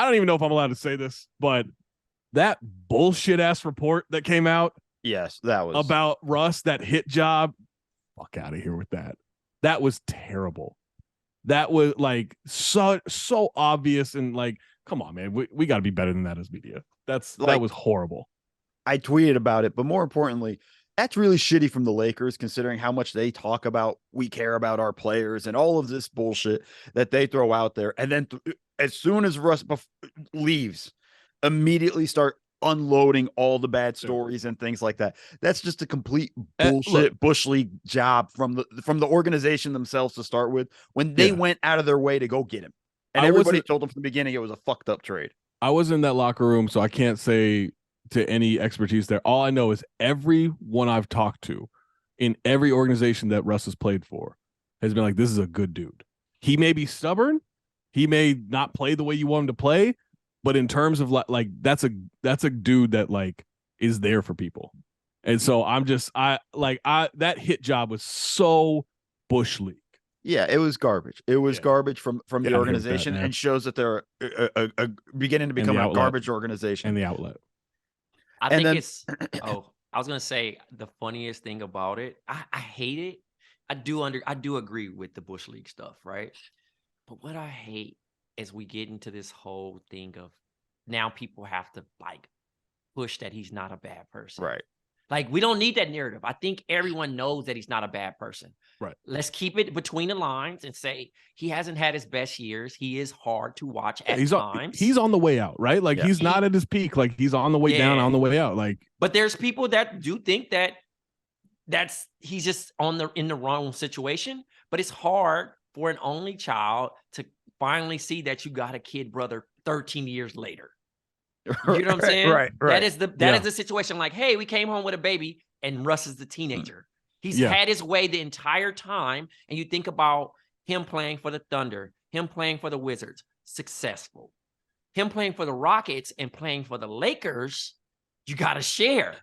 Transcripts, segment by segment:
I don't even know if I'm allowed to say this, but that bullshit ass report that came out. Yes, that was about Russ, that hit job. Fuck out of here with that. That was terrible. That was like so obvious and like, come on, man. We got to be better than that as media. That was horrible. I tweeted about it, but more importantly, that's really shitty from the Lakers, considering how much they talk about we care about our players and all of this bullshit that they throw out there. And then as soon as Russ leaves, immediately start unloading all the bad stories and things like that. That's just a complete bullshit bush league job from the organization themselves to start with, when they went out of their way to go get him. And everybody told them from the beginning it was a fucked up trade. I was in that locker room, so I can't say to any expertise there. All I know is everyone I've talked to in every organization that Russ has played for has been like, this is a good dude. He may be stubborn. He may not play the way you want him to play, but in terms of like that's a dude that like is there for people. And so that hit job was so bush league. Yeah, it was garbage. It was garbage from the organization, and shows that they're beginning to become a garbage organization. And the outlet. I think it's I was gonna say the funniest thing about it. I hate it. I do agree with the bush league stuff, right? But what I hate is we get into this whole thing of now people have to like push that he's not a bad person. Right. Like, we don't need that narrative. I think everyone knows that he's not a bad person. Right. Let's keep it between the lines and say he hasn't had his best years. He is hard to watch at times. He's on the way out, right? Like he's not at his peak. Like he's on the way down, on the way out. Like, but there's people that do think that he's just in the wrong situation. But it's hard for an only child to finally see that you got a kid brother 13 years later. You know what I'm saying? Right. That is the situation. Like, hey, we came home with a baby and Russ is the teenager. He's had his way the entire time. And you think about him playing for the Thunder, him playing for the Wizards, successful. Him playing for the Rockets and playing for the Lakers, you got to share.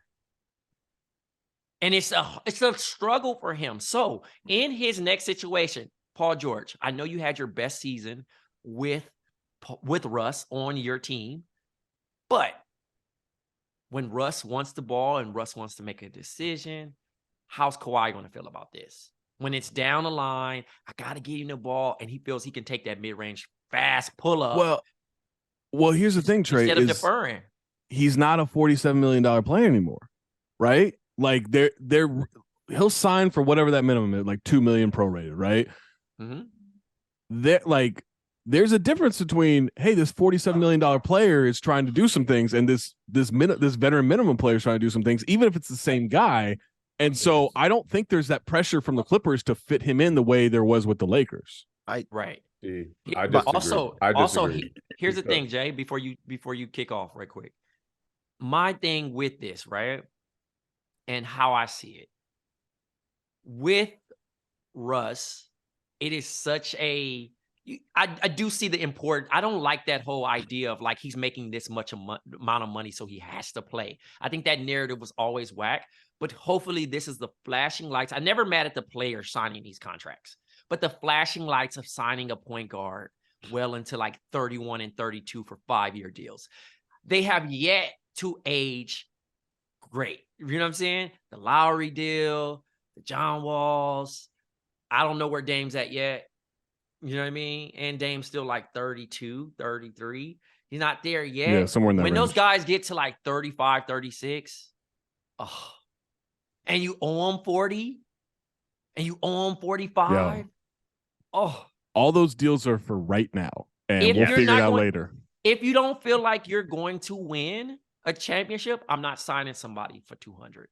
And it's a struggle for him. So in his next situation, Paul George, I know you had your best season with Russ on your team. But when Russ wants the ball and Russ wants to make a decision, how's Kawhi going to feel about this? When it's down the line, I got to get him the ball, and he feels he can take that mid-range fast pull-up. Well, here's the thing, Trey. Instead of deferring. He's not a $47 million player anymore, right? Like, he'll sign for whatever that minimum is, like $2 million prorated, right? Mm-hmm. There's a difference between, hey, this $47 million player is trying to do some things, and this veteran minimum player is trying to do some things, even if it's the same guy. And so I don't think there's that pressure from the Clippers to fit him in the way there was with the Lakers. Right. I disagree. Here's the thing, Jay, before you kick off right quick. My thing with this, right, and how I see it, with Russ, it is such a I do see the important. I don't like that whole idea of like he's making this much amount of money, so he has to play. I think that narrative was always whack, but hopefully this is the flashing lights. I'm never mad at the player signing these contracts, but the flashing lights of signing a point guard well into like 31 and 32 for 5-year deals. They have yet to age great. You know what I'm saying? The Lowry deal, the John Walls. I don't know where Dame's at yet. You know what I mean? And Dame's still like 32, 33. He's not there yet. Yeah, somewhere in that When range. those guys get to like 35, 36, and you owe them 40, and you owe them 45, all those deals are for right now, and we'll figure it out later. If you don't feel like you're going to win a championship, I'm not signing somebody for 200.